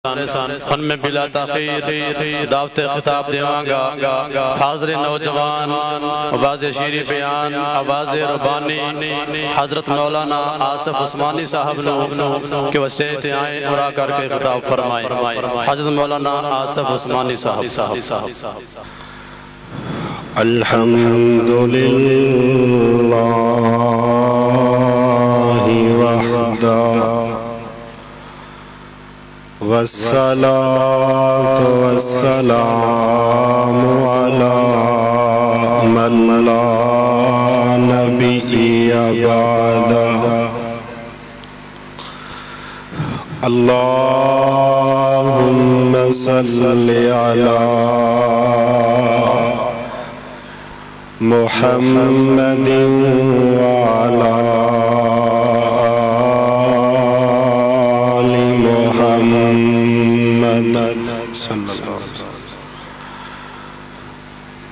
ان میں بلا تاخیر دعوت خطاب دیواں گا حاضر نوجوان آواز شیری بیان آواز ربانی حضرت مولانا آصف عثمانی صاحب نو کہ وہ سیت آئیں اور آ کر کے خطاب فرمائیں حضرت مولانا آصف عثمانی صاحب الحمد للہ وحدہ والصلاة والسلام على من لا نبي بعده اللهم صل على محمد وعلى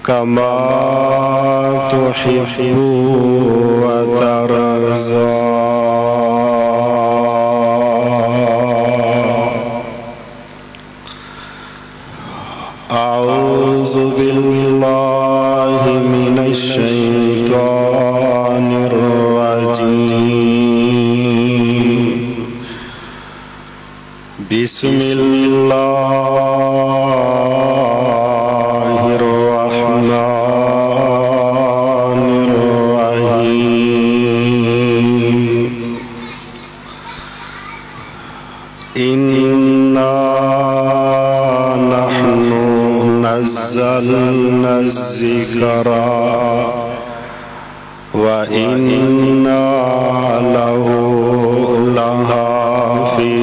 كما تحب وترضى أعوذ بالله من الشيطان الرجيم بسم الله الرحمن الرحيم إنا نحن نزلنا الذكر وإنا له لحافظون.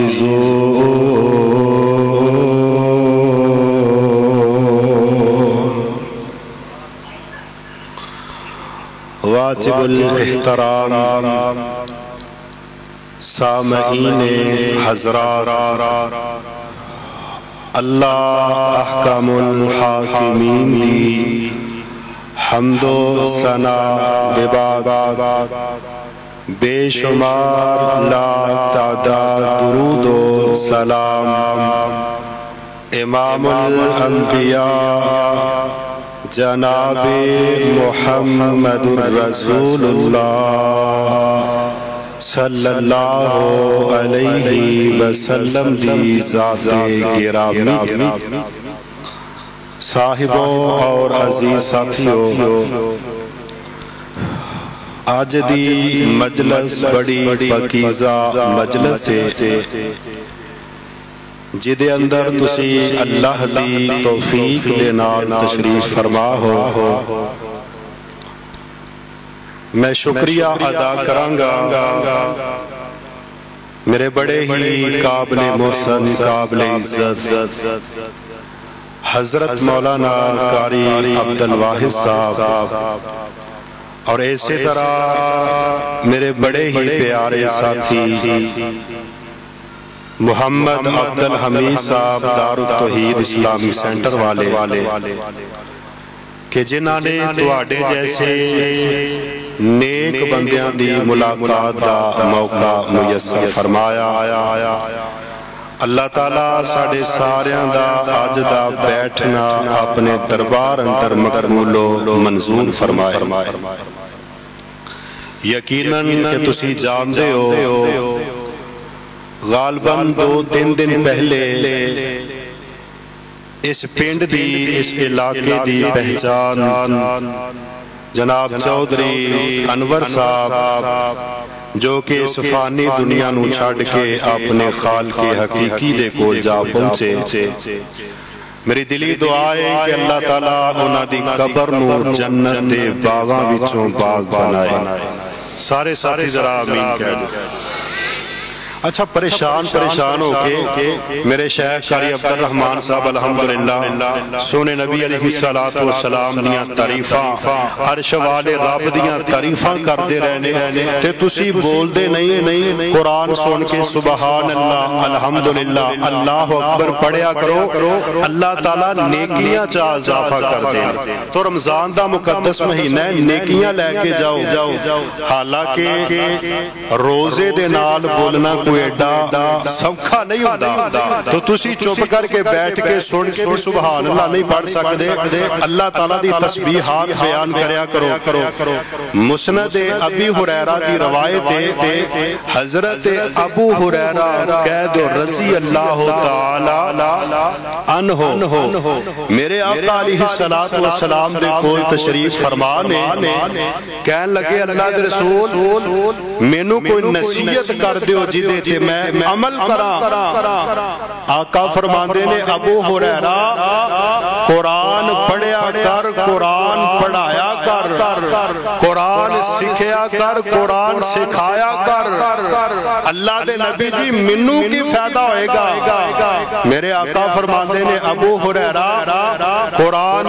واجب الاحترام سامعین حضرات، اللہ احکم الحاکمین دی حمد و ثنا بباد بے شمار لا تعداد درود و سلام امام الانبیاء جناب محمد الرسول اللہ صلی اللہ علیہ وسلم دی ذات گرامی، صاحبوں اور عزیز ساتھیوں، آج دی مجلس بڑی پاکیزہ مجلس ہے جدے اندر تسی اللہ دی توفیق دے نال تشریف فرما ہو. میں شکریہ ادا کرانگا میرے بڑے ہی قابل محسن قابل عزت حضرت مولانا قاری عبدالواحد صاحب، اور اسی طرح میرے بڑے ہی پیارے ساتھی محمد عبدالحمید صاحب دار التوحید اسلامی سینٹر والے کہ جنہاں نے تواڈے جیسے نیک بندیاں دی ملاقات دا موقع میسر فرمایا. اللہ تعالیٰ ساڑے ساریاں دا آج دا بیٹھنا اپنے دربار اندر مقبول و منظور فرمائے. یقیناً کہ تسی جان دے ہو غالباً 2-3 دن پہلے اس پنڈ دی اس علاقے دی پہچان جناب چودھری انور صاحب جو کہ اس فانی دنیا نو چھاڑ کے اپنے خالق حقیقی دے کول جا پہنچے. میری دلی دعا ہے کہ اللہ تعالیٰ انہاں دی قبر نو جنت دے باغاں وچوں باغ بنائے. سارے ساتھی ذرا آمین کہہ دو. اچھا پریشان ہو کے میرے شیخ قاری عبدالرحمن صاحب الحمدللہ سونے نبی علیہ السلام دیاں تعریفاں عرش والے رب دیاں تعریفاں کر دے رہنے تے تسی بول دے نہیں قرآن سن کے سبحان اللہ الحمدللہ اللہ اکبر پڑھیا کرو، اللہ تعالیٰ نیکیاں چاہ اضافہ کر دے. تو رمضان دا مقدس مہینہ نیکیاں لے کے جاؤ. حالانکہ روزے دے نال بولنا کوئی ایڈا سوکھا نہیں ہوتا تو تسی چپ کر کے بیٹھ کے سن کے بھی سبحان اللہ نہیں پڑھ سکتے اللہ تعالیٰ دی تسبیحات بیان کریا کرو مسند ابی ہریرہ دی روایت حضرت ابو ہریرہ کہہ دو رضی اللہ تعالی عنہ میرے آقا علیہ السلام دے کول تشریف فرمانے کہن لگے اللہ دے رسول مینوں کوئی نصیحت کر دیو جدے تے میں عمل کرا آقا فرماندے نے ابو ہریرہ قرآن پڑھیا کر قرآن پڑھایا کر قرآن سکھیا کر قرآن سکھایا کر اللہ دے نبی جی منوں کی فائدہ ہوئے گا میرے آقا فرماندے نے ابو ہریرہ قرآن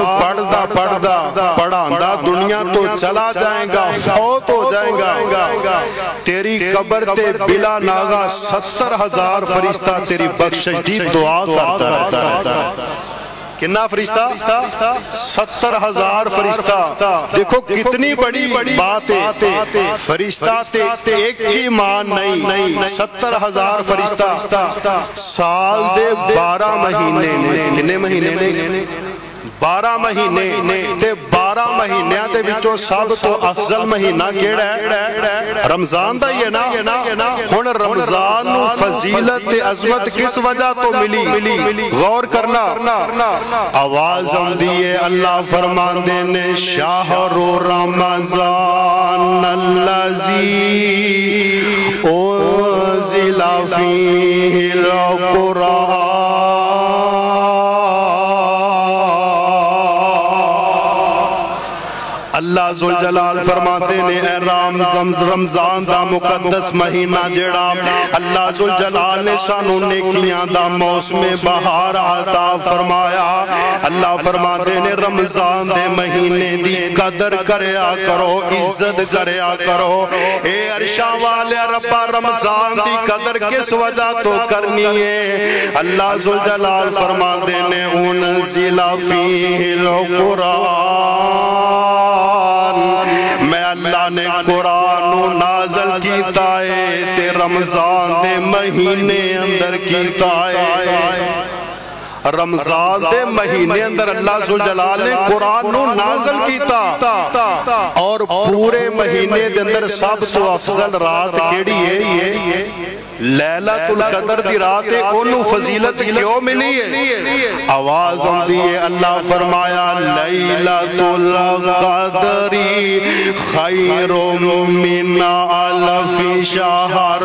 پڑھاندہ دنیا تو چلا جائیں گا فوت ہو جائیں گا تیری قبر تے بلا ناغا 70,000 فرشتہ تیری بخشش دی دعا کرتا ہے کتنا فرشتہ 70,000 فرشتہ دیکھو کتنی بڑی بات ہے فرشتہ تے ایک ہی مان نہیں 70,000 فرشتہ سال دے 12 مہینے کتنے مہینے 12 مہینے تے 12 مہینیاں دے وچوں سب تو افضل مہینہ کیڑا ہے رمضان دا ہی ہے نا ہن رمضان نو فضیلت تے عظمت کس وجہ تو ملی غور کرنا آواز آندی ہے اللہ فرماندے نے شہر رمضان الذی انزل فیہ القرآن اللہ ذوالجلال فرماتے نے اے رمضان دا مقدس مہینہ جڑا اللہ ذوالجلال نے سانو نیکیاں دا موسم بہار عطا فرمایا اللہ فرماتے نے رمضان دے مہینے دی قدر کریا کرو عزت کریا کرو اے عرشاں والے ربا رمضان دی قدر کس وجہ تو کرنی ہے اللہ ذوالجلال فرماتے نے انزل فیہ القرآن میں اللہ نے قرآن نازل کیتا ہے تے رمضان دے مہینے اندر کیتا ہے رمضان دے مہینے اندر اللہ ذوالجلال نے قرآن نازل کیتا اور پورے مہینے دے اندر سب تو افضل رات کیڑی ہے لیلۃ القدر دی رات ہے انہوں فضیلت کیوں ملی ہے آواز آندی ہے اللہ فرمایا لیلۃ القدر خیر من الف شہر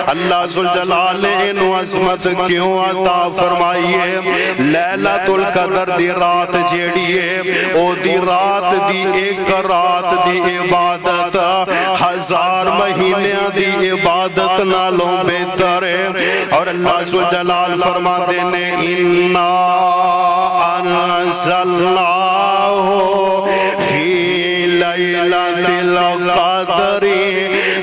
اللہ ذوالجلال نے انہوں عظمت کیوں عطا فرمائی ہے لیلۃ القدر دی رات جیڑی ہے او دی رات دی ایک رات دی عبادت 1000 مہینیاں دی عبادت نالوں بہتر ہے اور اللہ ذوالجلال فرماتے نے اِنَّا أَنزَلْنَاهُ فِي لَيْلَةِ الْقَدْرِ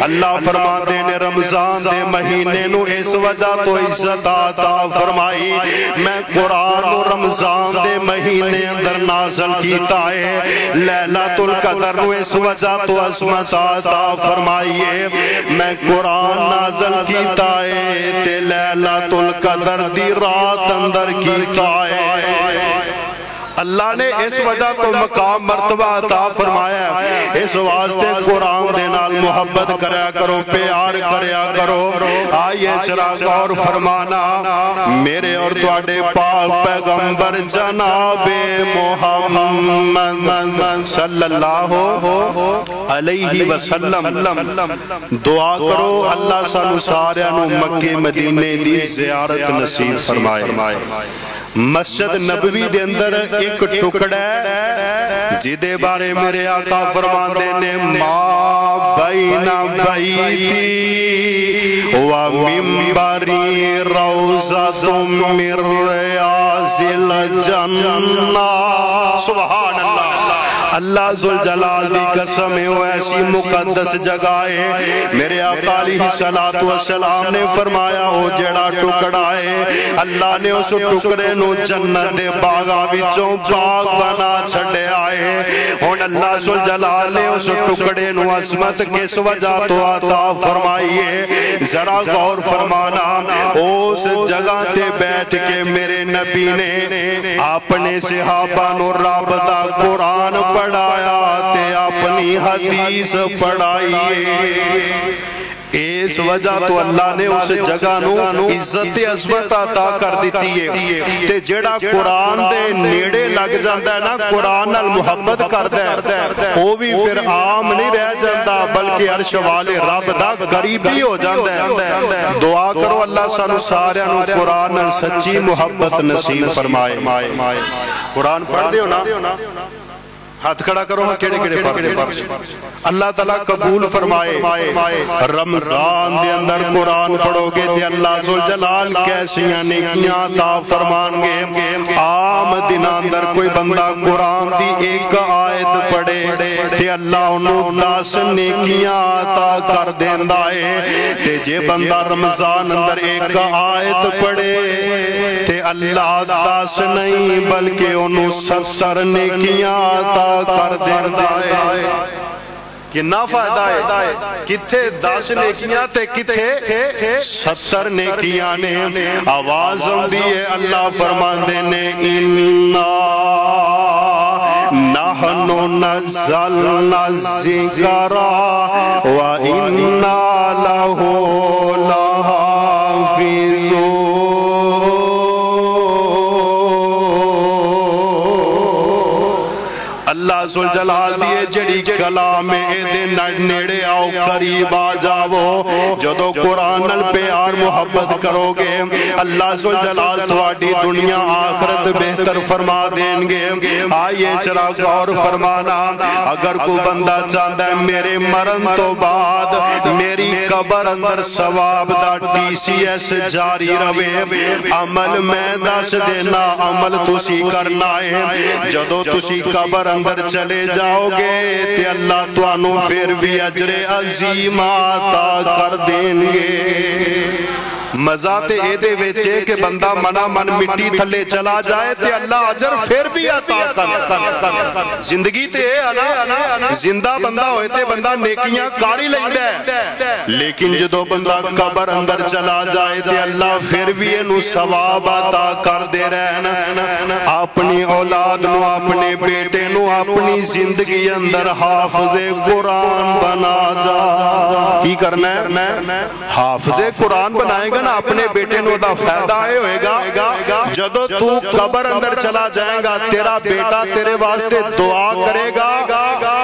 اللہ فرماتے نے رمضان دے مہینے نو اس وجہ تو عزت عطا فرمائی میں قرآن و رمضان دے مہینے اندر نازل کیتا ہے لیلۃ القدر نو اس وجہ تو عظمت عطا فرمائیے میں قرآن نازل کیتا ہے تے لیلۃ القدر دی رات اندر کیتا ہے اللہ نے اس وجہ تو مقام مرتبہ عطا فرمایا ہے اس واسطے قرآن دے نال محبت کریا کرو پیار کریا کرو آئیے سرا غور فرمانا میرے اور تواڈے پاک پیغمبر جناب محمد صلی اللہ علیہ وسلم دعا کرو اللہ سانو سارے نو مکے مدینے دی زیارت نصیب فرمائے مسجد نبوی دے اندر ایک ٹکڑا ہے جدے بارے میرے آقا فرماندے نے ما بین بیتی و منبری روضۃ من ریاض الجنہ سبحان اللہ اللہ ذوالجلال دی قسم ہے وہ ایسی مقدس جگہ ہے میرے آقا علیہ السلام نے فرمایا وہ جڑا ٹکڑا ہے اللہ نے اس ٹکڑے نو جنت دے باغاں وچوں باغ بنا چھڈے آئے ہن اللہ ذوالجلال نے اس ٹکڑے نو عظمت کس وجہ تو عطا فرمائی ہے ذرا غور فرمانا اس جگہ تے بیٹھ کے میرے نبی نے اپنے صحابہ نو رب دا قرآن پڑھایا تے اپنی حدیث پڑھائی اس وجہ تو اللہ نے اس جگہ نو عزت عظمت عطا کر دیتی ہے تے جڑا قرآن دے نیڑے لگ جاندہ ہے نا قرآن نال محبت کردا ہے وہ بھی پھر عام نہیں رہ جاندہ بلکہ عرش والے رب دا قریبی ہو جاندہ ہے دعا کرو اللہ سانو سارے نو قرآن نال سچی محبت نصیب فرمائے قرآن پڑھ دیو نا ہاتھ کھڑا کرو ہاں کیڑے کیڑے پڑھ اللہ تعالیٰ قبول فرمائے رمضان دے اندر قرآن پڑھو گے تے اللہ ذوالجلال کیسیاں نیکیاں عطا فرمان گے عام دن اندر کوئی بندہ قرآن دی ایک آیت پڑھے تے اللہ انہوں 10 نیکیاں عطا کر دیندا ہے تے جے بندہ رمضان اندر ایک آیت پڑھے تے اللہ 10 نہیں بلکہ انہوں 70 نیکیاں عطا کر دیندہ ہے کتنا فائدہ ہے کتھے 10 نیکیاں تے کتھے 70 نیکیاں نے آواز دیئے اللہ فرماندے نے اِنَّا نَحْنُ نَزَّلْنَا الذِّكْرَ وَإِنَّا لَهُ لَحَافِظُونَ اللہ ذوالجلال دیئے جڑی کلام اے نیڑے آؤ قریب آ جاؤ جدو قرآن پیار محبت کرو گے اللہ ذوالجلال تواڈی دنیا آخرت بہتر فرما دیں گے آئیے ذرا غور فرمانا اگر کوئی بندہ چاہتا ہے میرے مرن تو بعد میری قبر اندر ثواب دا TCS جاری روے عمل میں دس دینا عمل تسی کرنا ہے جدو تسی قبر اندر چلے جاؤ گے تے اللہ توانو پھر بھی اجر عظیم عطا کر دیں گے مزہ تے اے دے ویچے کہ بندہ منا من مٹی تھلے چلا جائے تے اللہ اجر پھر بھی عطا کر زندگی تے اے زندہ بندہ ہوئے تے بندہ نیکیاں کاری لیندا ہے لیکن جدو بندہ قبر اندر چلا جائے تے اللہ پھر بھی انہوں ثواب عطا کر دے رہنا اپنی اولاد نو اپنے بیٹے نو اپنی زندگی اندر حافظ قرآن بنا جا کی کرنا ہے حافظ قرآن بنائے گا نا اپنے بیٹے نو دا فائدہ ہوئے گا جدو تو قبر اندر چلا جائے گا تیرا بیٹا تیرے واسطے دعا کرے گا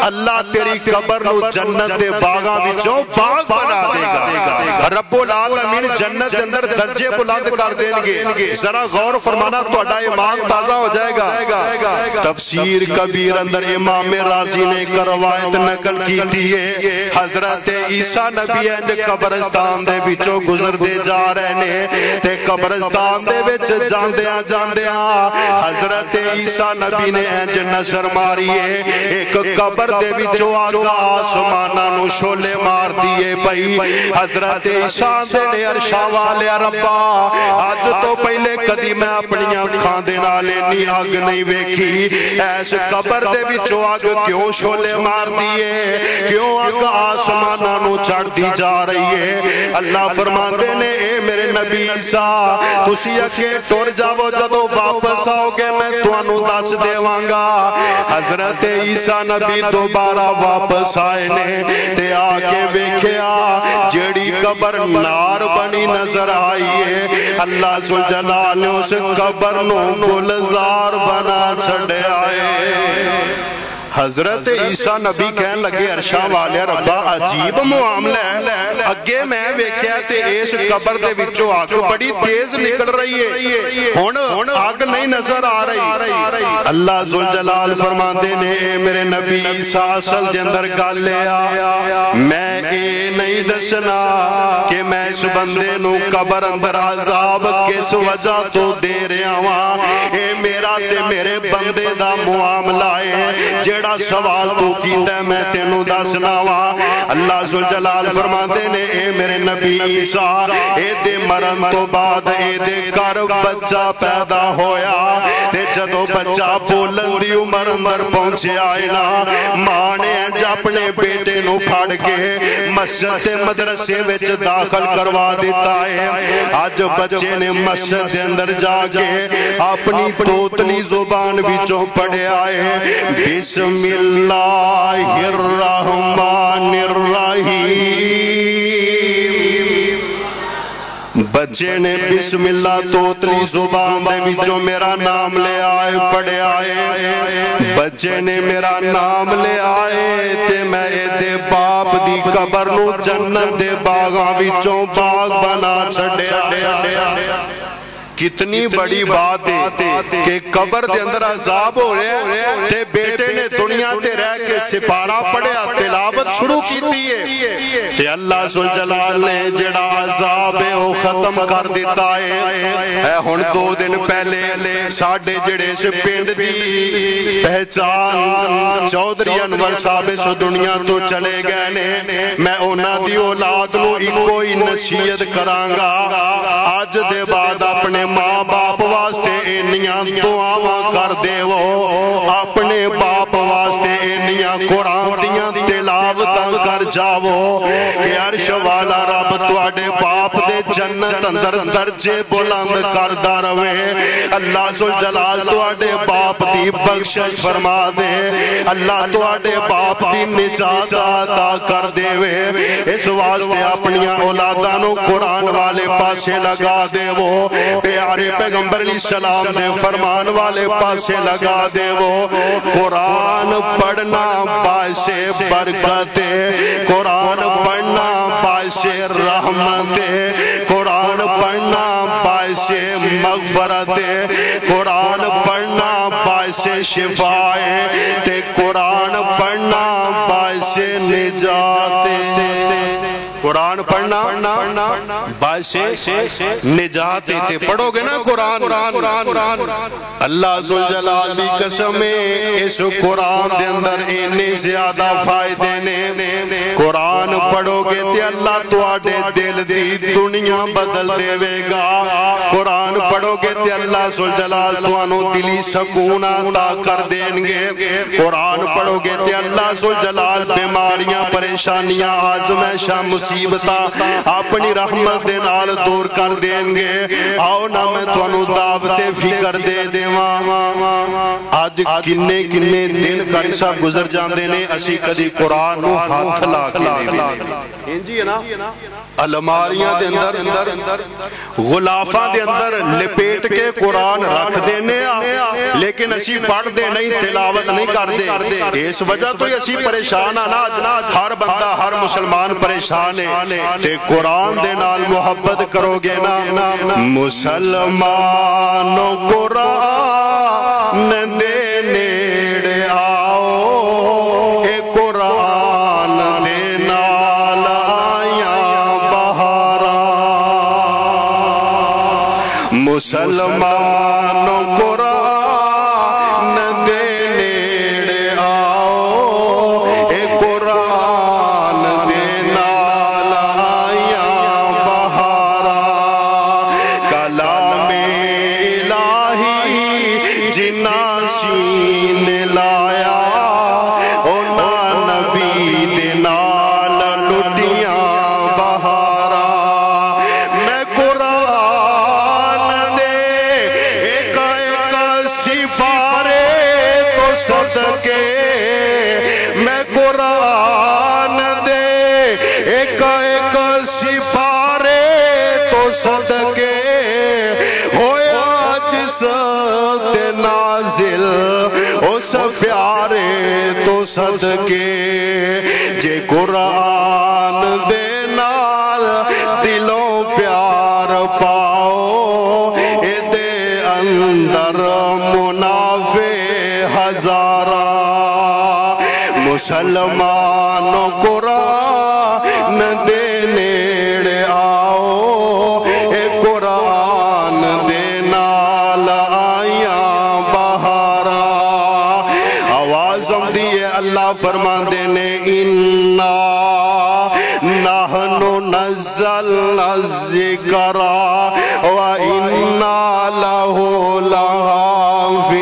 اللہ تیری قبر نو جنت دے باغاں وچوں باغ بنا دے گا رب العالمین جنت دے اندر درجے بلند کر دیں گے ذرا غور فرمانا تہاڈا ایمان تازہ ہو جائے گا تفسیر کبیر اندر امام رازی نے ایک روایت نقل کی تھی حضرت عیسیٰ نبی انج قبرستان دے وچوں گزر دے جا رہے نے تے قبرستان دے وچ جاندیاں حضرت عیسیٰ نبی نے انج نظر ماری ہے ایک قبر دے وچوں آگا آسماناں نو شولے مار دیے پئی حضرت عیسیٰ نے عرشاں والے ربا آج تو پہلے کدی میں اپنی اکھاں دے نال انی اگ نہیں ویکھی ایس قبر دے وچوں اگ کیوں شولے مار دیے کیوں اگ آسماناں نو چڑھ دی جا رہی ہے اللہ فرماندے نے اے میرے نبی عیسیٰ تسی اکے ٹر جاؤ جدو واپس آؤ گے میں تانوں دس دیواں گا حضرت عیسیٰ نبی دوبارہ واپس آئے نے تے آگے ویکھیا جیڑی قبر نار بنی نظر آئی ہے اللہ ذوالجلال نے اس قبر نو گلزار بنا چھڑے آئے حضرت عیسیٰ نبی کہن لگے عرشاں والے ربا عجیب معاملہ ہے اگے میں ویکھیا تے اس قبر دے وچوں آگ بڑی تیز نکل رہی ہے ہن آگ نہیں نظر آ رہی اللہ ذوالجلال فرماندے نے اے میرے نبی عیسیٰ اصل دے اندر گل آیا میں اے نہیں دسنا کہ میں اس بندے نو قبر اندر عذاب کس وجہ تو دے رہا ہاں اے میرا تے میرے بندے دا معاملہ ہے جیڑا سوال تو کیتا ہے میں تینوں دسنا وا اللہ ذوالجلال فرماندے نے اے میرے نبی عیسیٰ اے دے مرن تو بعد اے دے گھر بچہ پیدا ہویا تے جدو بچہ بولن دی عمر پہنچے آئے نا ماں نے اپنے بیٹے نو پھڑ کے مسجد مدرسے وچ داخل کروا دیتا ہے آج بچے نے مسجد دے اندر جا کے اپنی توتلی زبان وچوں پڑھے آئے بسم اللہ الرحمن الرحیم بچے نے بسم اللہ توتلی زبان دے وچوں میرا نام لے آئے پڑھے آئے بچے نے میرا نام لے آئے تے میں دے باپ دی قبر نو جنت دے باغاں وچوں باغ بنا چھڑیا کتنی بڑی بات ہے کہ قبر دے اندر عذاب ہو رہے ہیں تے بیٹے نے دنیا تے رہ کے سپارہ پڑھیا تلاوت شروع کیتی ہے تے اللہ ذوالجلال نے جڑا عذاب ہے وہ ختم کر دیتا ہے ہن 2 دن پہلے ساڈے جڑے اس پنڈ دی پہچان چودھری انور صاحب اس دنیا تو چلے گئے نے میں انہاں دی اولاد نو اکو ہی نصیحت کراں گا اج دے بعد اپنے ماں باپ واسطے انیاں دعاواں کر دے وہ اپنے باپ واسطے انیاں قرآن دیاں تلاوتاں کر جاؤ کہ عرش والا رب تواڈے باپ دے جنت اندر درجے بلند کردا رہے اللہ ذوالجلال تواڈے باپ دی بخشش فرما دے اللہ تواڈے باپ دی نجات عطا کر دے اس واسطے اپنیاں اولاداں نو قرآن والے پاسے لگا دے وہ پیارے پیغمبر علیہ السلام دے فرمان والے پاسے لگا دے وہ قرآن پڑھنا باعث برکت قرآن پڑھنا باعث رحمت قرآن پڑھنا باعث مغفرت قرآن پڑھنا باعث شفاء تے قرآن پڑھنا باعث نجات قرآن پڑھنا باعث نجات تے پڑھو گے نا قرآن اللہ ذوالجلال دی قسم اس قرآن دے اندر اتنے زیادہ فائدے نے قرآن پڑھو گے تے اللہ تواڈے دل دی دنیا بدل دے گا قرآن پڑھو گے تے اللہ ذوالجلال تانوں دلی سکون عطا کر دیں گے قرآن پڑھو گے تے اللہ ذوالجلال بیماریاں پریشانیاں آزمائشاں مصیبتاں اپنی رحمت دے نال دور کر دیں گے آؤ نہ میں تانوں دعوت فکر دے دیواں آج کنے دن کاری صاحب گزر جاندے نے اسی کدی قرآن نو ہاتھ لا کے انجی ہے نا الماریاں دے اندر غلافاں دے اندر لپیٹ کے قرآن رکھ دینے لیکن اسی پڑھ دے نہیں تلاوت نہیں کر دے اس وجہ تو اسی پریشان آنا ہر بندہ ہر مسلمان پریشان ہے تے قرآن دے نال محبت کرو گے نا مسلمانوں قرآن دے نیڑے آؤ اے قرآن دے نال آیاں بہاراں مسلمانوں قرآن دے نیڑے آؤ اے قرآن دے نال آیاں بہاراں کلام الہی جنہاں سینے لایا اونا نبی دے نال لٹیاں بہاراں میں قرآن دے ایک سفارے تو صدقے میں قرآن دے ایک سفارے تو صدقے ہویا جس تے نازل اس پیارے تو صدقے جے قرآن دے نال دلوں پیار پاؤ اے دے اندر منافع ہزاراں مسلمانوں قرآن دے نیڑے آؤ اے قرآن دے نال اللہ فرماندے نے اِنَّا نَحْنُ نَزَّلْنَا الذِّكْرَ وَإِنَّا لَهُ لَحَافِظُونَ۔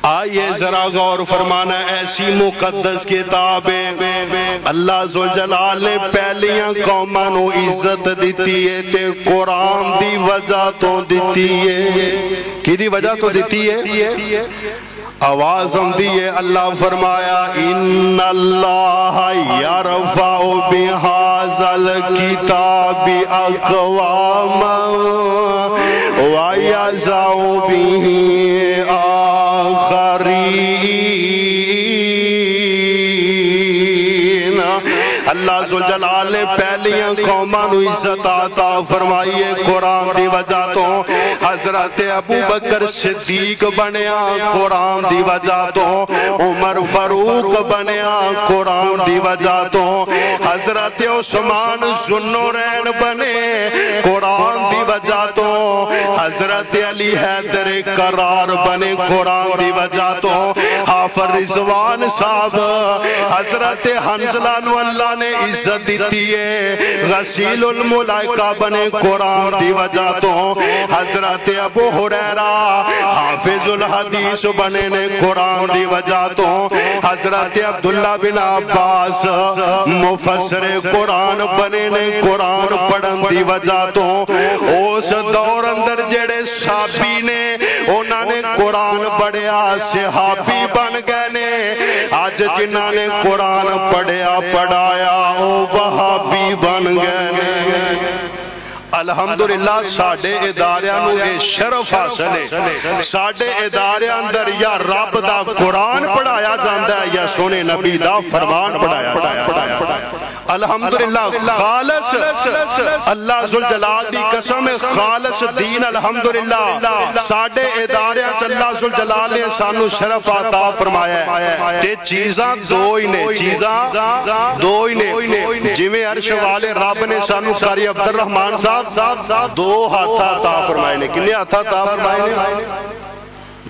آئیے ذرا غور فرمانا، ایسی مقدس کتاب ہے، اللہ ذوالجلال نے پہلیاں قوماں نو عزت دیتی ہے تے قرآن دی وجہ تو دیتی ہے۔ کی دی وجہ تو دیتی ہے؟ آواز ہم دیئے، اللہ فرمایا ان اللہ یرفع بہذا الکتاب اقواما ویضع بہ آخرین۔ اللہ ذوالجلال نے پہلیاں قوماں نو عزت عطا فرمائی ہے قرآن دی وجہ تو۔ حضرت ابو بکر صدیق بنیا قرآن دی وجہ تو، عمر فاروق بنیا قرآن دی وجہ تو، حضرت عثمان ذوالنورین بنے قرآن دی وجہ تو، حضرت علی حیدر کرار بنے قرآن دی وجہ تو، حافظ رضوان صاحب حضرت حنزلہ نو اللہ نے عزت دیتی ہے، غسیل الملائکہ بنے قرآن دی وجہ تو، حضرت ابو ہریرہ حافظ الحدیث بنے نے قرآن دی وجہ تو، حضرت عبداللہ بن عباس مفسر قرآن بنے نے قرآن پڑھن دی وجہ تو۔ اس دور اندر جڑے صحابی نے انہوں نے قرآن پڑھیا صحابی بن گئے نے، آج جنہوں نے قرآن پڑھیا پڑھایا او وہابی بن گئے نے۔ الحمدللہ ساڑھے اداریاں نو اے شرف حاصل ہے، ساڑھے اداریاں اندر یا رب دا قرآن پڑھایا جاندہ ہے یا سونے نبی دا فرمان پڑھایا جاندہ ہے۔ الحمدللہ خالص اللہ ذوالجلال دی قسم خالص دین الحمدللہ ساڑھے اداریاں اللہ ذوالجلال نے سانو شرف عطا فرمایا ہے۔ تے چیزاں دو ہی نے، چیزاں دو ہی نے، جویں عرش والے رب نے سانو قاری عبدالرحمن صاحب دو ہاتھا عطا فرمائے نے۔ کنے ہاتھا عطا فرمائے نے؟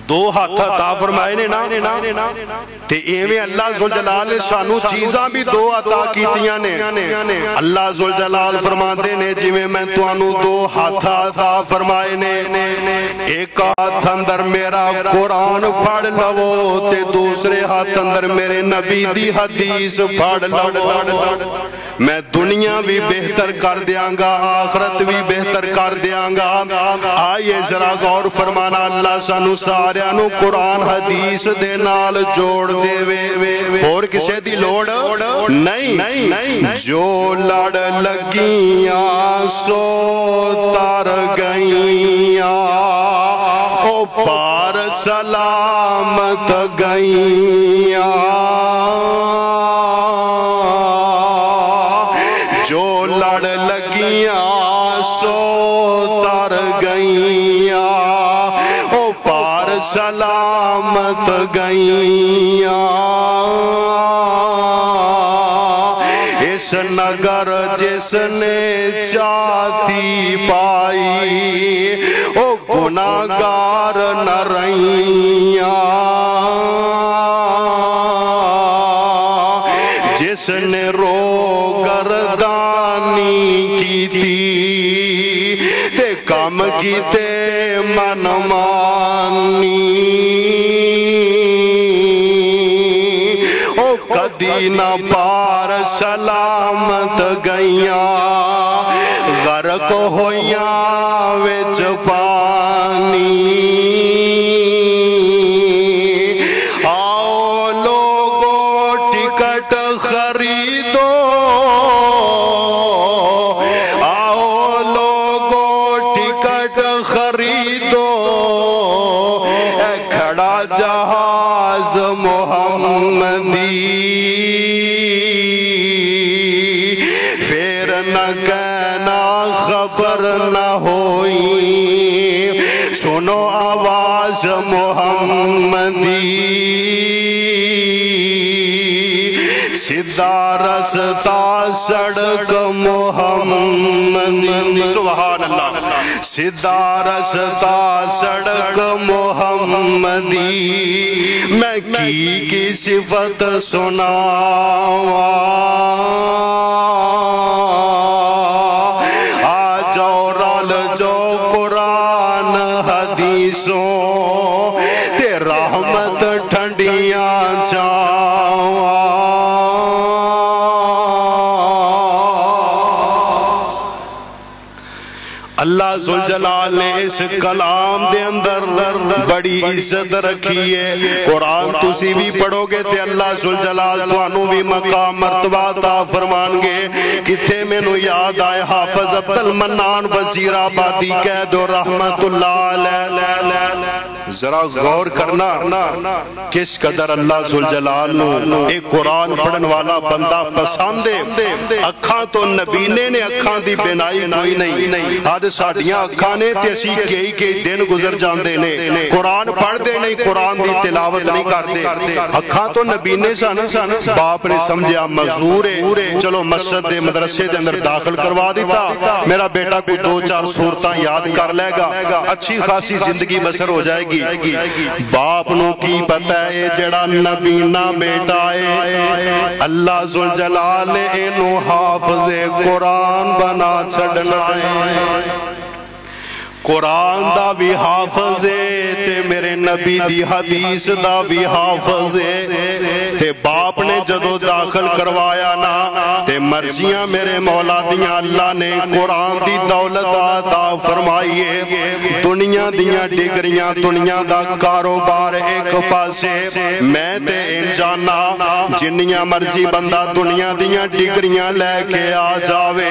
دو ہاتھا عطا فرمائے نے نا۔ تے ایویں اللہ ذوالجلال نے سانو چیزاں بھی دو عطا کیتیاں نے۔ اللہ ذوالجلال فرماتے نے جویں میں توانو دو ہاتھا عطا فرمائے نے، ایک ہاتھ اندر میرا قرآن پڑھ لو تے دوسرے ہاتھ اندر میرے نبی دی حدیث پڑھ لو، میں دنیا بھی بہتر کر دیاں گا، آخرت بھی بہتر کر دیاں گا۔ آئیے ذرا غور فرمانا، اللہ سانو ساریانو قرآن حدیث دے نال جوڑ دے وے، اور کسے دی لوڑ نہیں۔ جو لڑ لگیاں سو تر گئیاں، او پار سلامت گئیاں، جو لڑ لگیاں سو تر گئیاں، او پار سلامت گئیاں۔ اس نگر جس نے چاہتی پائی، او گناہگار نہ رہیاں، جس نے رو گردانی کی تھی تے کم کی تے من مانی، او کدی نہ پار سلامت گئیاں، غرق ہویاں وچ پانی۔ آؤ لوگو ٹکٹ خریدو، آؤ لوگو ٹکٹ خریدو، اے کھڑا جہاز محمدی، پھر نہ کہنا خبر نہ ہوئی، سنو آواز محمدی، سیدھا رستہ سڑک محمدی سبحان اللہ سیدھا رستہ سڑک محمدی میں کی صفت سناواں تے رحمت ٹھنڈیاں چاواں اللہ ذوالجلال نے اس کلام دے اندر بڑی عزت رکھی ہے قرآن تسی بھی پڑھو گے تے اللہ ذوالجلال توانوں بھی مقام مرتبہ عطا فرمان گے کتے میں نو یاد آئے حافظ عبد المنان وزیر آبادی کہہ دو رحمت اللہ علیہ ذرا غور کرنا کس قدر اللہ ذوالجلال نو ایک قرآن پڑھن والا بندہ پسند ہے اکھاں تو نبینے نے اکھاں دی بینائی کوئی نہیں آج ساڑیاں اکھاں نے تے اسی کئی دن گزر جاندے نے قرآن پڑھ دے نہیں قرآن دی تلاوت نہیں کر دے اکھاں تو نبینے سن باپ نے سمجھا مزور ہے چلو مسجد دے مدرسے دے اندر داخل کروا دیتا میرا بیٹا کوئی 2-4 سورتاں یاد کر لے گا اچھی خاصی زندگی بسر ہو جائے گی باپ نو کی پتہ ہے جڑا نبینا بیٹا ہے اللہ ذوالجلال نے انو حافظ قرآن بنا چھڑنا ہے قرآن دا بھی حافظ ہے تے میرے نبی دی حدیث دا بھی حافظ ہے تے باپ نے جدو داخل کروایا نا تے مرضیاں میرے مولا دیاں اللہ نے قرآن دی دولت عطا فرمائی ہے دنیا دیاں ڈگریاں دنیا دا کاروبار ایک پاسے میں تے ان جانا جنیاں مرضی بندہ دنیا دیاں ڈگریاں لے کے آ جاوے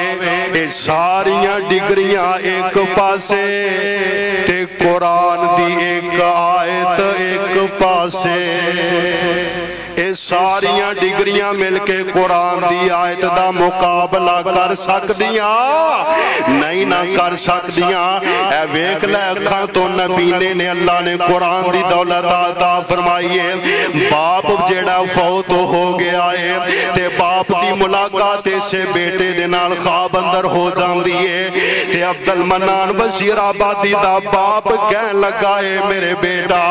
اے ساریاں ڈگریاں ایک پاسے تے قرآن دی ایک آیت ایک پاسے اے ساریاں ڈگریاں مل کے قرآن دی آیت دا مقابلہ کر سکدیاں نہیں نہ کر سکدیاں اے ویکھ لے اکھاں تو نبینے نے اللہ نے قرآن دی دولت عطا فرمائی ہے باپ جیڑا فوت ہو گیا ہے تے باپ دی ملاقات سے بیٹے دے نال خواب اندر ہو جاندی ہے تے عبد المنان وزیر آبادی دا باپ کہن لگا ہے میرے بیٹا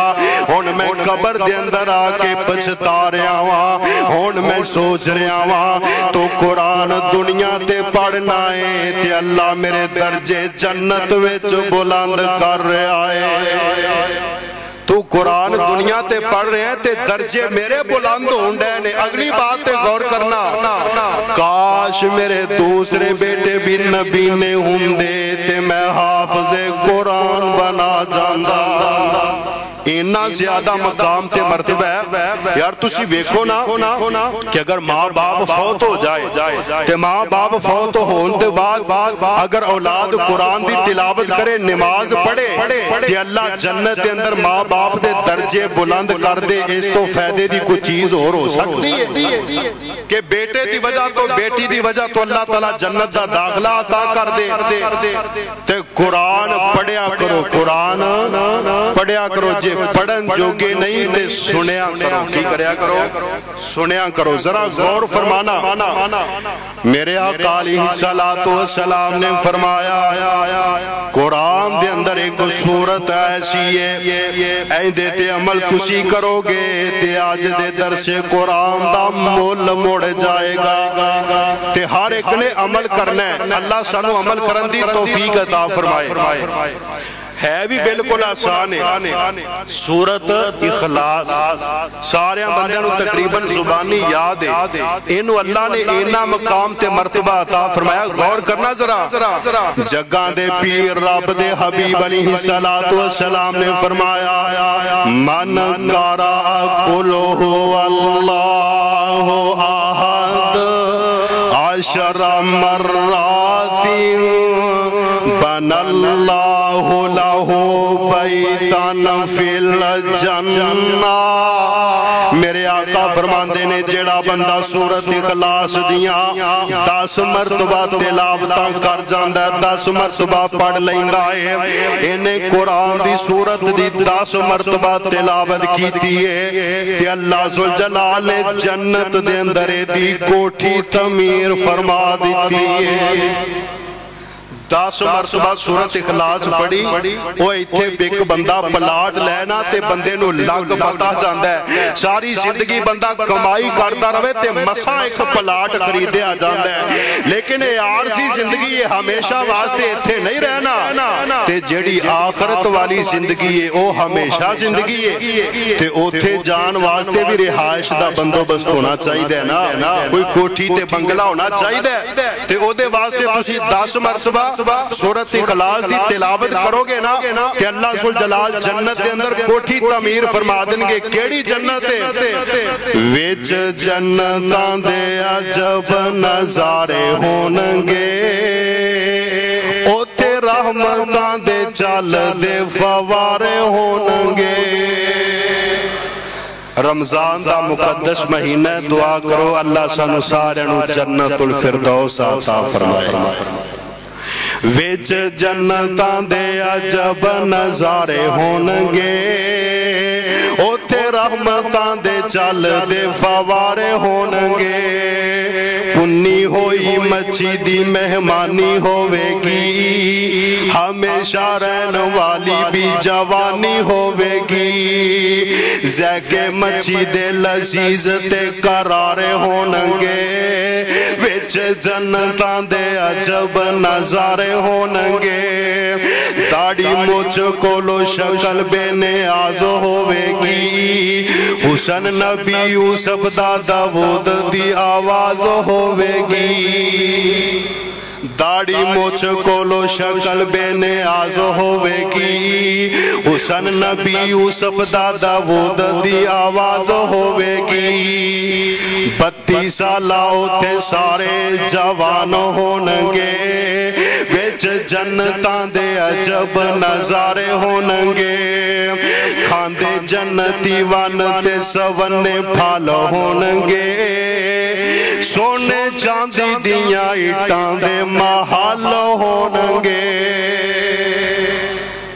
ہن میں قبر دے اندر آ کے پچھتا رہا ہوں ہن میں سوچ رہا ہوں تو قرآن دنیا تے پڑھنا ہے تے اللہ میرے درجے جنت وچ بلند کر رہا ہے تو قرآن دنیا تے پڑھ رہے ہیں تے درجے میرے بلند ہونڈے نے اگلی بات تے غور کرنا کاش میرے دوسرے بیٹے بھی نبی نے ہوندے تے میں حافظ قرآن بنا جاندا اینا زیادہ مقام تے مرتبہ ہے یار تسی ویکھو نا کہ اگر ماں باپ فوت ہو جائے تے ماں باپ فوت ہون دے بعد اگر اولاد قرآن دی تلاوت کرے نماز پڑھے تے اللہ جنت دے اندر ماں باپ دے درجے بلند کر دے اس تو فائدے دی کوئی چیز اور ہو سکتی ہے کہ بیٹے دی وجہ تو بیٹی دی وجہ تو اللہ تعالیٰ جنت دا داخلہ عطا کر دے تے قرآن پڑھیا کرو قرآن پڑھیا کرو جے پڑھن جوگے نہیں تے سنیا کرو کی کریا کرو سنیا کرو ذرا غور فرمانا میرے آقا علیہ السلام نے فرمایا قرآن دے اندر ایک صورت ایسی ہے اے دیتے عمل تسی کرو گے تے آج دے درس قرآن دا مول موڑ جائے گا تے ہر ایک نے عمل کرنا ہے اللہ سانو عمل کرن دی توفیق عطا فرمائے ہے بھی بالکل آسان ہے سورت اخلاص سارے بندیاں نو تقریباً زبانی یاد ہے انہوں اللہ نے اینا مقام تے مرتبہ عطا فرمایا غور کرنا ذرا جگہ دے پیر رب دے حبیب علیہ السلام نے فرمایا من قرأ قل هو اللہ احد 10 مرات بنى الله له بيتا في الجنة میرے آقا فرماندے نے جڑا بندہ سورت اخلاص دیاں 10 مرتبہ تلاوتاں کر جاندا ہے 10 مرتبہ پڑھ لیندا ہے انہیں قرآن دی سورت دی 10 مرتبہ تلاوت کیتی ہے تے اللہ ذوالجلال نے جنت دے اندر دی کوٹھی تعمیر فرما دیتی ہے 10 مرتبہ سورت اخلاص پڑھی وہ ایتھے بک بندہ پلاٹ لینا تے بندے نو لگ پتا جاندا ہے ساری زندگی بندہ کمائی کرتا رہے تے مسا ایک پلاٹ خریدے آ جاندا ہے لیکن یہ عارضی زندگی یہ ہمیشہ واسطے ایتھے نہیں رہنا تے جیڑی آخرت والی زندگی ہے وہ ہمیشہ زندگی ہے تے اوتھے جان واسطے بھی رہائش دا بندوبست ہونا چاہیے نا کوئی کوٹھی تے بنگلہ ہونا چاہیے تے او دے واسطے تسی 10 مرتبہ سورت اخلاص دی تلاوت کرو گے نا کہ اللہ ذوالجلال جنت دے اندر کوٹھی تعمیر فرما دیں گے کیڑی جنت ہے وچ جنتاں دے عجب نظارے ہونگے اوتے رحمتاں دے چل دے فوارے ہونگے رمضان دا مقدس مہینہ دعا کرو اللہ سانو سارے نو جنت الفردوس عطا فرمائے وچ جنتاں دے عجب نظارے ہونگے اوتھے رحمتاں دے چل دے فوارے ہونگے پنی ہوئی مچھی دی مہمانی ہوے گی ہمیشہ رہن والی بھی جوانی ہوے گی زیکے مچھی دے لذیذ تے قرارے ہونگے وچ جنتاں دے عجب نظارے ہونگے داڑی مجھ کولو شکل بے نیاز ہوے گی حسن نبی یوسف دا داود دی آواز ہوے گی داڑی مجھ کولو شکل بے نیاز ہوے گی حسن نبی یوسف دا داود دی آواز ہوے گی 32 سالہ اوتے سارے جوان ہونگے وچ جنتاں دے عجب نظارے ہونگے کھاندے جنتی ون تے سونے پھال ہونگے سونے چاندی دیاں اٹاں دے محل ہونگے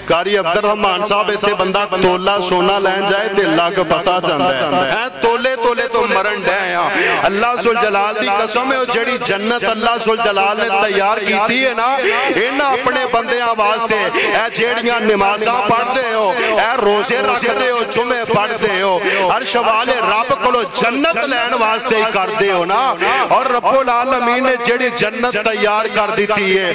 قاری عبد الرحمن صاحب ایسے بندہ تولا سونا لین جائے تے لگ پتا جاندہ ہے تولے تولے تو مرن ڈے ہیں اللہ ذوالجلال دی قسم ہے جڑی جنت اللہ ذوالجلال نے تیار کیتی ہے نا انہاں اپنے بندے آواز دے اے جیڑیاں نمازاں پڑھ دے ہو اے روزے رکھ دے ہو جمعے پڑھ دے ہو عرش والے رب کلو جنت لین واسطے ہی کر دے ہو نا اور رب العالمین نے جڑی جنت تیار کر دیتی ہے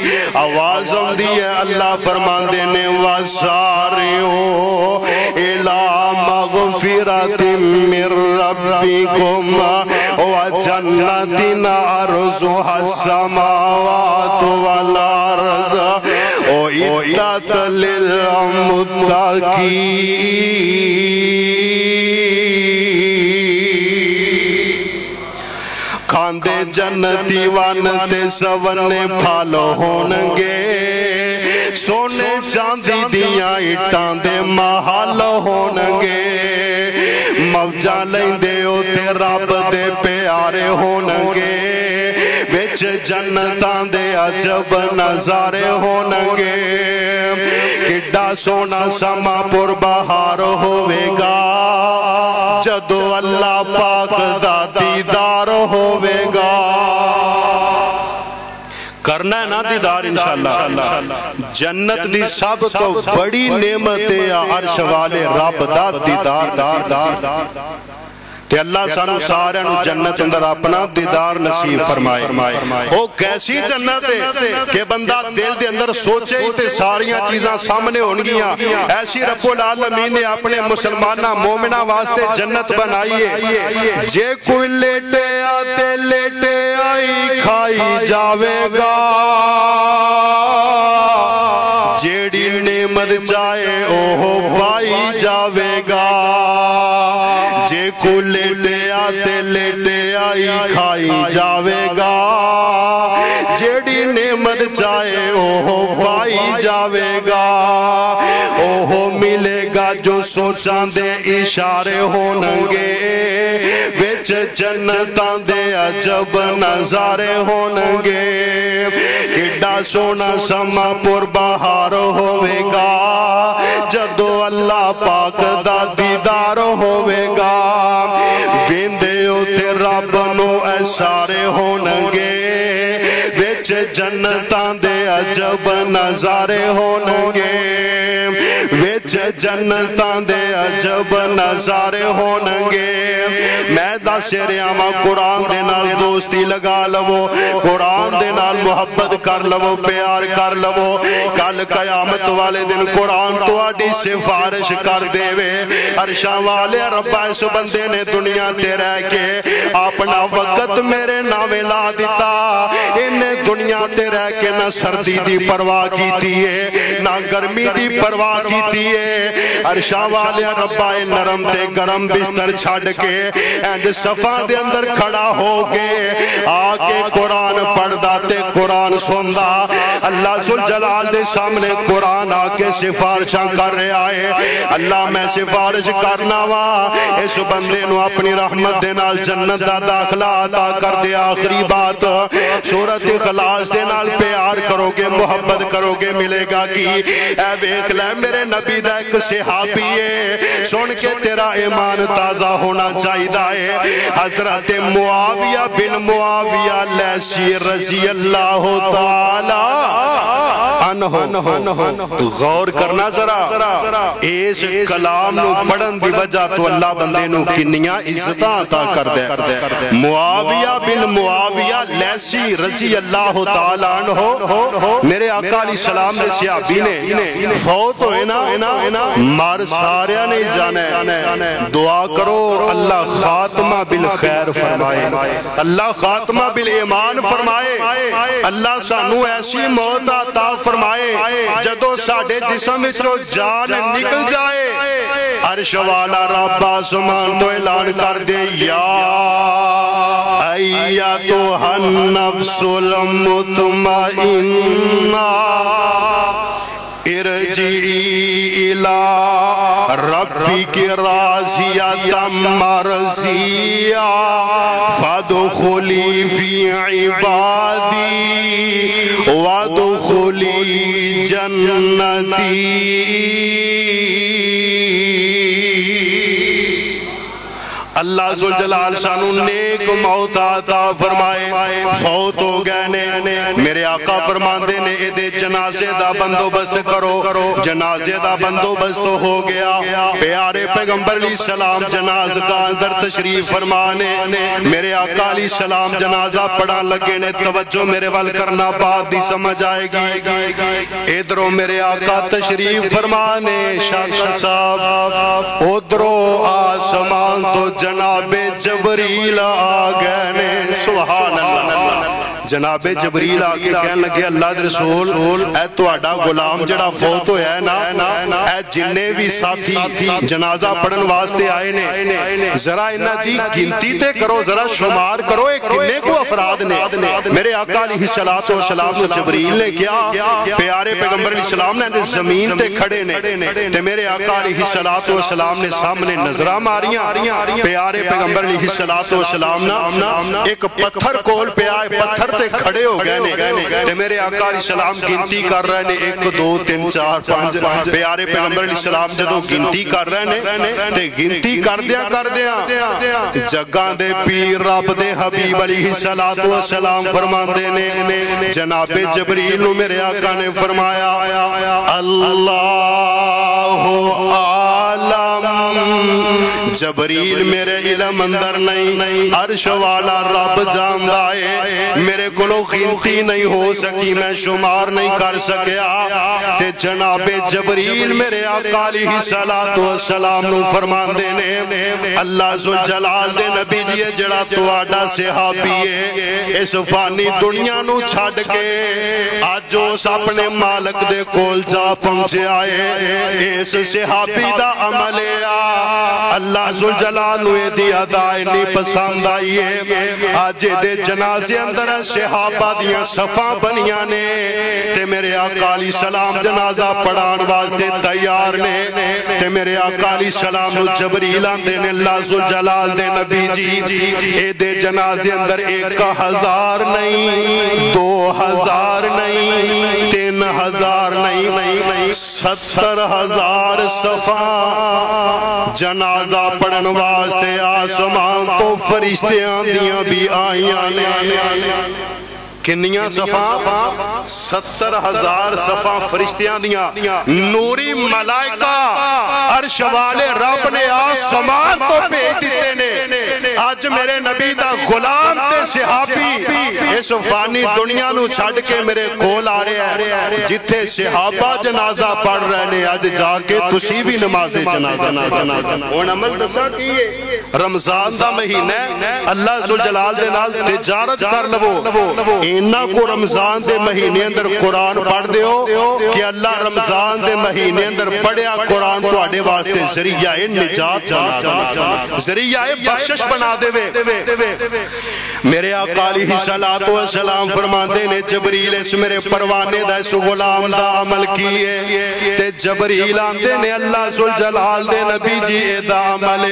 آواز ہم دی ہے اللہ فرمان دینے وَسَارِعُوا إِلَى مَغْفِرَةٍ مِّن رَّبِّكُمْ وَجَنَّةٍ عَرْضُهَا السَّمَاوَاتُ وَالْأَرْضُ أُعِدَّتْ لِلْمُتَّقِينَ کھاندے جنتی وانتے سونے پھالو ہونگے سونے چاندی دیاں اٹاں دے محل ہونگے موجہ لیندے ہوتے رب دے پیارے ہونگے وچ جنتاں دے عجب نظارے ہونگے کڈا سونا سما پر بہار ہوئے گا جدو اللہ پاک دا دیدار ہوئے گا کرنا ہے نا دیدار انشاءاللہ جنت دی سب تو بڑی نعمت ہے عرش والے رب دا دیدار تے اللہ سانو سارے جنت اندر اپنا دیدار نصیب فرمائے او کیسی جنت ہے کہ بندہ دل دے اندر سوچے تے ساریاں چیزاں سامنے ہونگیاں ایسی رب العالمین نے اپنے مسلمانہ مومنہ واسطے جنت بنائیے جے کوئی لیٹے آتے لیٹے آئی کھائی جاوے گا جیڑی نعمت جائے اوہ پائی جاوے گا جے کو لیٹے آتے لیٹے آئی کھائی جاوے گا جیڑی نعمت چاہے اوہ پائی جاوے گا اوہ ملے گا جو سوچاں دے اشارے ہونگے وچ جنتاں دے عجب نظارے ہونگے کڈا سونا سما پر بہار ہوئے گا جدو اللہ پاک دا دیدار ہوئے گا بیندے ہوتے رب نو ایسارے ہونگے وچ جنتاں دے عجب نظارے ہونگے وچ جنتاں دے عجب نظارے ہونگے میں دس رہا ماں قرآن دے نال دوستی لگا لو قرآن دے نال محبت کر لو پیار کر لو کل قیامت والے دن قرآن تو آڈی سفارش کر دے وے عرشاں والے ربا اس بندے نے دنیا تے رہ کے اپنا وقت میرے نامے لا دیتا انہیں دنیا تے رہ کے نہ سردی دی پرواہ کیتی ہے نہ گرمی دی پرواہ کیتی ہے عرشاں والے ربا نرم تے گرم بستر چھڑ کے اینج صفا دے اندر کھڑا ہو کے آکے قرآن پڑھ داتے قرآن سندا اللہ ذوالجلال دے سامنے قرآن آکے سفارشاں کر رہے آئے اللہ میں سفارش کرنا وا اس بندے نو اپنی رحمت دے نال جنت دا داخلہ عطا کر دے آخری بات سورۃ اخلاص دے نال پیار کرو گے محبت کرو گے ملے گا کی اے ویکھ لے میرے نبی دا ایک صحابی ہے سن کے تیرا ایمان تازہ ہونا چاہیے حضرت معاویہ بن معاویہ لیسی رضی اللہ تعالی عنہ غور کرنا ذرا اس کلام نو پڑھن دی وجہ تو اللہ بندے نو کنیاں عزتاں عطا کر دے معاویہ بن معاویہ لیسی رضی اللہ تعالی عنہ میرے آقا علیہ السلام نے صحابی نے فوت ہوئے نا مار ساریا نہیں جانے دعا کرو اللہ خاتمہ بالخیر فرمائے اللہ خاتمہ بالایمان فرمائے اللہ سانو ایسی موت عطا فرمائے جدو ساڑھے جسم وچوں جان نکل جائے عرش والا رب آسمان تو اعلان کر دے یا ایتھا النفس المطمئنہ ارجعی الى ربک راضیہ مرضیہ فادخلی فی عبادی وادخلی جنتی اللہ ذوالجلال شانو نیک موت عطا فرمائے فوت ہو گئے میرے آقا فرماندے نے ادھے جنازے دا بندوبست کرو جنازے دا بندوبست ہو گیا پیارے پیغمبر علیہ السلام جنازگاہ اندر تشریف فرمانے میرے آقا علیہ السلام جنازہ پڑھا لگے نے توجہ میرے وال کرنا بات دی سمجھ آئے گی ادھروں میرے آقا تشریف فرمانے شاکر صاحب ادھروں آسمان تو جناب جبریل آگئے سبحان اللہ جناب جبریل آگے کہنے لگے اللہ دے رسول اے تو اڈا غلام جڑا فوت ہویا ہے نا اے جننے بھی ساتھی جنازہ پڑھن واسطے آئے نے ذرا انہا دی گنتی تے کرو ذرا شمار کرو ایک کنے کو افراد نے میرے آقا علیہ السلام نے جبریل نے کیا پیارے پیغمبر علیہ السلام نے زمین تے کھڑے نے تے میرے آقا علیہ السلام نے سامنے نظرہ ماریاں پیارے پیغمبر علیہ السلام نا ایک پتھر کول پہ آئے پتھر تے کھڑے ہو گئے نے میرے آقا علیہ السلام گنتی کر رہے نے 1 2 3 4 5 پیارے پیغمبر علیہ السلام جدو گنتی کر رہے نے تے گنتی کر دیا جگہ دے پیر رب دے حبیب علیہ السلام فرماندے نے جناب جبریل میرے آقا نے فرمایا اللہ عالم جبریل میرے علم اندر نہیں عرش والا رب جاندہ ہے میرے کلو گنتی نہیں ہو سکی میں شمار نہیں کر سکیا تے جناب جبریل میرے آقا علیہ السلام نو فرمان دینے اللہ ذوالجلال دے نبی جی جڑا تو آڈا صحابی ہے اس فانی دنیا نو چھڑ کے آج جو اپنے مالک دے کول جا پہنچے آئے اس صحابی دا عمل اللہ ذوالجلال دی ادا اتنی پسند آئی ہے آج دے جنازے اندر صحابہ دیاں صفاں بنیاں نے تے میرے آقا علیہ السلام جنازہ پڑھان واسطے تیار نے تے میرے آقا علیہ السلام نو جبریل آندے نے اللہ ذوالجلال دے نبی جی اے دے جنازے اندر 1000 نہیں 2000 نہیں 3000 نہیں 70,000 صفاں جنازہ پڑھن واسطے آسمان تو فرشتیاں دیاں بھی آئیاں نے کنیاں صفاں 70,000 صفاں فرشتیاں دیاں نوری ملائکہ عرش والے رب نے آسمان تو بھیج دیتے نے آج میرے نبی دا غلام تے صحابی اس فانی دنیا نو چھڑ کے میرے کول آ رہے ہیں جتھے صحابہ جنازہ پڑھ رہے نے آج جا کے تسی بھی نماز جنازہ اور عمل دسا کیے رمضان دا مہینہ اللہ ذوالجلال دے نال تجارت کر لو اینا کو رمضان دے مہینے اندر قرآن پڑھ دیو کہ اللہ رمضان دے مہینے اندر پڑھیا قرآن تو آڑے واسطے ذریعہ نجات بنا ذریعہ بخشش بنا دے میرے آقا علیہ السلام فرماندے نے جبریل اس میرے پروانے دا اس غلام دا عمل کیے تے جبریل آندے نے اللہ ذوالجلال دے نبی جی اے دا عمل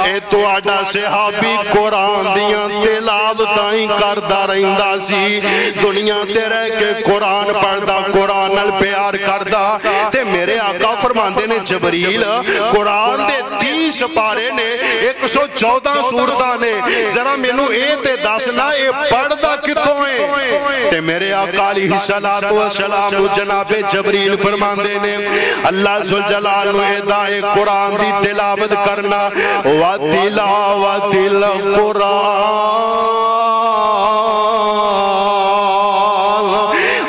اے تو آڑا صحابی قرآن دیاں تلاوتائیں کردہ رہندہ سی دنیا تے رہ کے قرآن پڑھدا قرآن نال پیار کردا تے میرے آقا فرماندے نے جبریل قرآن دے 30 پارے نے 114 سورتاں نے ذرا مینوں اے تے دسنا اے پڑھدا کتوں ہے تے میرے آقا علیہ السلام جناب جبریل فرماندے نے اللہ ذوالجلال اے قرآن دی تلاوت کرنا وَتِلَاوَتِ الْقُرْآنِ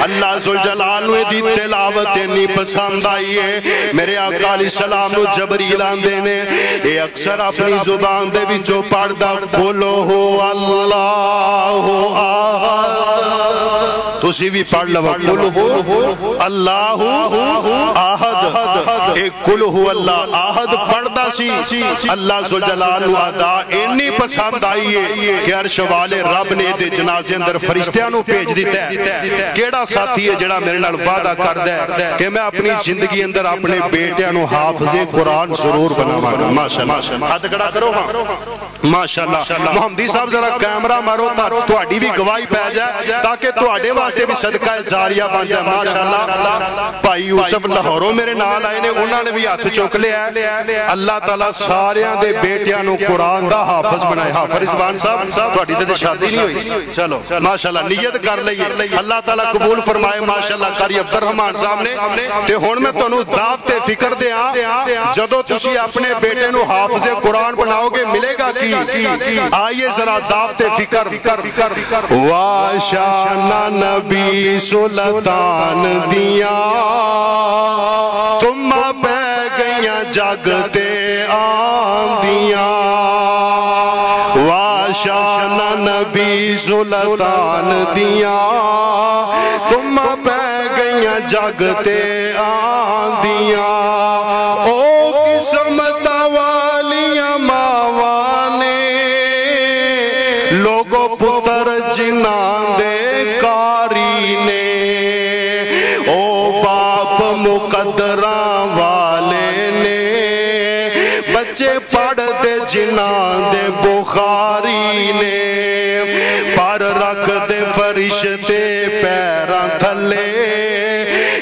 اللہ ذوالجلال دی تلاوت نہیں پسند آئی ہے میرے آقا علیہ السلام نو جبریل آندے نے اے اکثر اپنی زبان دے وچوں پڑھدا قُلْ هُوَ اللَّهُ احد تسی بھی پڑھ لو قُلْ هُوَ اللَّهُ احد اے قُلْ هُوَ اللَّهُ احد پڑھدا سی اللہ ذوالجلال ادا اتنی پسند آئی ہے کہ عرش والے رب نے دے جنازے اندر فرشتیاں نو بھیج دیتا ہے کیڑا ساتھی ہے جڑا میرے نال وعدہ کردا ہے کہ میں اپنی زندگی اندر اپنے بیٹیاں نو حافظ قرآن ضرور بناواں گا ماشاءاللہ ہاتھ کھڑا کرو ہاں ماشاءاللہ محمدی صاحب ذرا کیمرہ مارو تہاڈی بھی گواہی پے جائے تاکہ تہاڈے واسطے بھی صدقہ جاریہ بن جائے ماشاءاللہ بھائی یوسف لاہوروں میرے نال آئے نے انہاں نے بھی ہاتھ چک لیا اللہ تعالیٰ ساریاں دے بیٹیاں نو قرآن دا حافظ بنائے حافظ رضوان صاحب تہاڈی تے شادی نہیں ہوئی چلو ماشاءاللہ نیت کر لئیے اللہ تعالیٰ قبول فرمائے ماشاءاللہ قاری عبد الرحمن صاحب نے تے ہن میں تانوں دعوت فکر دیاں جدوں تسی اپنے بیٹے نو حافظ قرآن بناؤ گے ملے گا کی آئیے ذرا دعوت فکر واشانا نبی سلطان دیاں تم پہ گئیاں جگتے آندیاں واشانا نبی سلطان دیاں تم پہ گئیاں جگتے آندیاں او قسمت والیاں ماوانے لوگو پتر جنان دے کاری نے او باپ مقدران والے نے بچے پڑھ دے جنان دے بخاری نے پر رکھ دے فرشتے پیران تھلے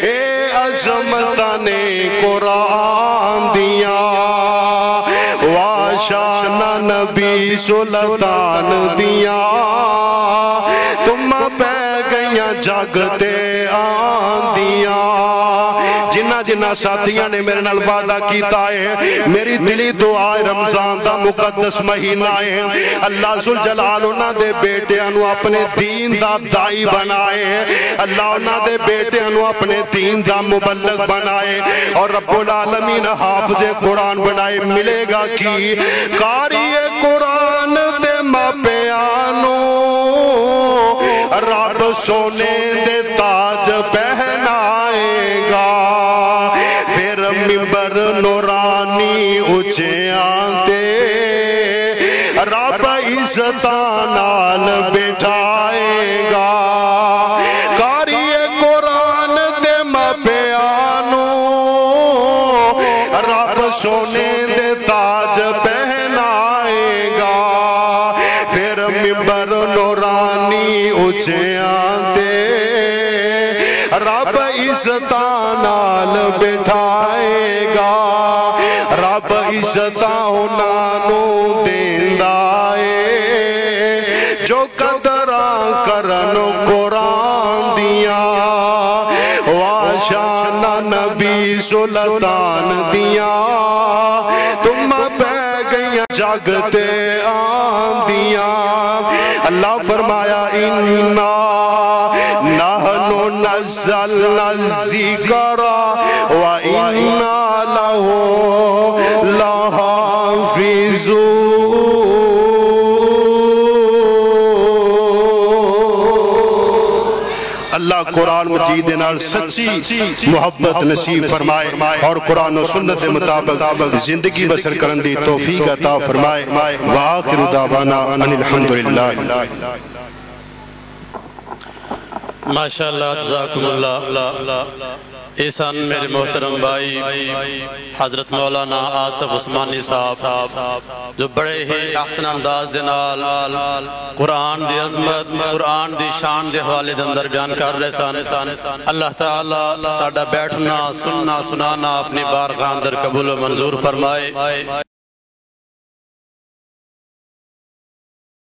اے عظمتہ نے قرآن دیا واشانا نبی سلطان دیا تم پہ گئیاں جگتے آندیاں جنہ ساتھیاں نے میرے نال وعدہ کیتا ہے میری دلی دعا ہے رمضان دا مقدس مہینہ ہے اللہ ذوالجلال انہاں دے بیٹیاں نو اپنے دین دا دائی بنائے اللہ انہاں دے بیٹیاں نو اپنے دین دا مبلغ بنائے اور رب العالمین حافظ قرآن بنائے ملے گا کی قاری قرآن دے ماپیانو رب سونے دے تاج پہنائے گا پھر ممبر نورانی اچھے عزتاں نال بٹھائے گا قاری قرآن دے مپیانو رب سونے دے تاج پہنائے گا پھر ممبر نورانی اچھیاں دے رب عزتاں نال بٹھائے گا رب عزتاں انہوں دیندہ ہے جو قدراں کرن قرآن دیاں واشانہ نبی سلطان دیاں تم پہ گئیاں جاگتے آندیاں اللہ فرمایا اِنَّا نَحْنُ نَزَّلْنَا الذِّكْرَ وَإِنَّا لَهُ لَحَافِظُونَ اللہ قرآن مجید نال سچی محبت نصیب فرمائے اور قرآن و سنت مطابق زندگی بسر کرن دی توفیق عطا فرمائے وآخر دعوانا ان الحمدللہ ماشاءاللہ جزاکم اللہ احسان میرے محترم بھائی حضرت مولانا آصف عثمانی صاحب جو بڑے ہی احسن انداز دنال قرآن دی عظمت قرآن دی شان دے حوالے اندر بیان کر رہے سان اللہ تعالیٰ ساڑھا بیٹھنا سننا سنانا اپنی بارگاہ اندر قبول و منظور فرمائے